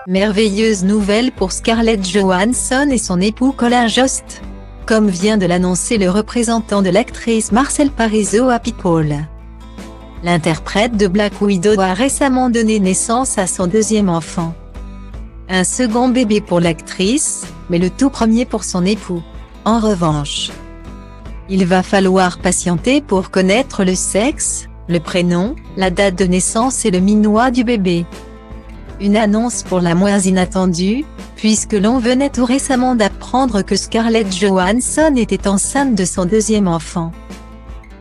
Merveilleuse nouvelle pour Scarlett Johansson et son époux Colin Jost. Comme vient de l'annoncer le représentant de l'actrice Marcel Parisot à People. L'interprète de Black Widow a récemment donné naissance à son deuxième enfant. Un second bébé pour l'actrice, mais le tout premier pour son époux. En revanche, il va falloir patienter pour connaître le sexe, le prénom, la date de naissance et le minois du bébé. Une annonce pour la moins inattendue, puisque l'on venait tout récemment d'apprendre que Scarlett Johansson était enceinte de son deuxième enfant.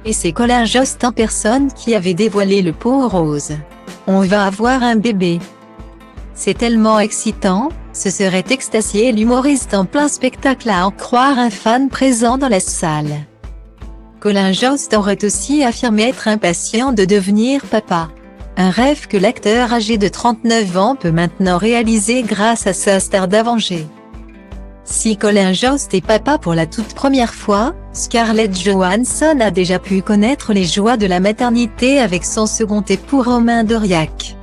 Et c'est Colin Jost en personne qui avait dévoilé le pot rose. On va avoir un bébé. C'est tellement excitant, se serait extasié l'humoriste en plein spectacle à en croire un fan présent dans la salle. Colin Jost aurait aussi affirmé être impatient de devenir papa. Un rêve que l'acteur âgé de 39 ans peut maintenant réaliser grâce à sa star d'Avengers. Si Colin Jost est papa pour la toute première fois, Scarlett Johansson a déjà pu connaître les joies de la maternité avec son second époux Romain Doriac.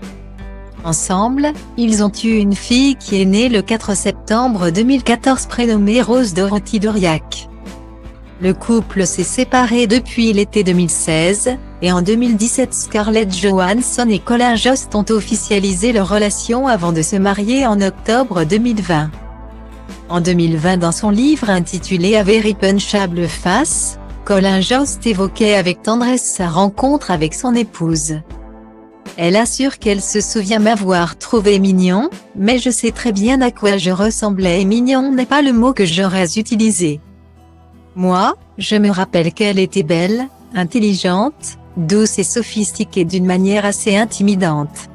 Ensemble, ils ont eu une fille qui est née le 4 septembre 2014 prénommée Rose Dorothy Doriac. Le couple s'est séparé depuis l'été 2016, et en 2017 Scarlett Johansson et Colin Jost ont officialisé leur relation avant de se marier en octobre 2020. En 2020 dans son livre intitulé A Very Punchable Face, Colin Jost évoquait avec tendresse sa rencontre avec son épouse. Elle assure qu'elle se souvient m'avoir trouvé mignon, mais je sais très bien à quoi je ressemblais et mignon n'est pas le mot que j'aurais utilisé. Moi, je me rappelle qu'elle était belle, intelligente, douce et sophistiquée d'une manière assez intimidante.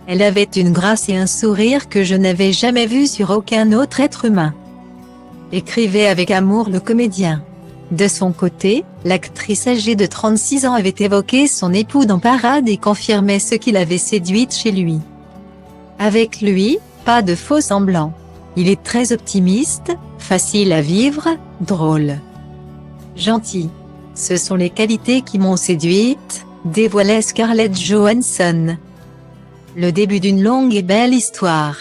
Elle avait une grâce et un sourire que je n'avais jamais vu sur aucun autre être humain. Écrivait avec amour le comédien. De son côté, l'actrice âgée de 36 ans avait évoqué son époux dans Parade et confirmait ce qui l'avait séduite chez lui. Avec lui, pas de faux semblants. Il est très optimiste, facile à vivre, drôle. Gentil. Ce sont les qualités qui m'ont séduite, dévoilait Scarlett Johansson. Le début d'une longue et belle histoire.